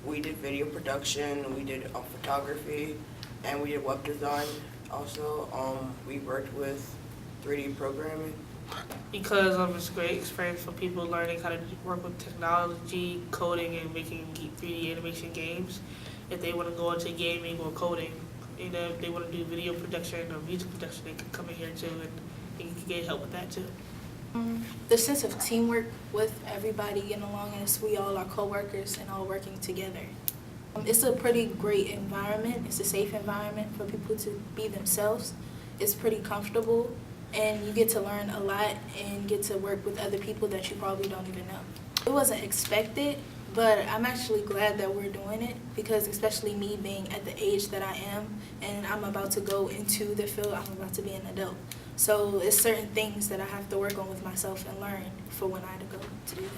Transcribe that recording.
we did video production, we did photography, and we did web design. Also, we worked with 3D programming. Because it's a great experience for people learning how to work with technology, coding, and making 3D animation games. If they want to go into gaming or coding, if they want to do video production or music production, they can come in here too, and you can get help with that too. The sense of teamwork with everybody getting along, as we all are co-workers and all working together. It's a pretty great environment. It's a safe environment for people to be themselves. It's pretty comfortable, and you get to learn a lot and get to work with other people that you probably don't even know. It wasn't expected, but I'm actually glad that we're doing it, because especially me being at the age that I am, and I'm about to go into the field, I'm about to be an adult. So it's certain things that I have to work on with myself and learn for when I go to do that.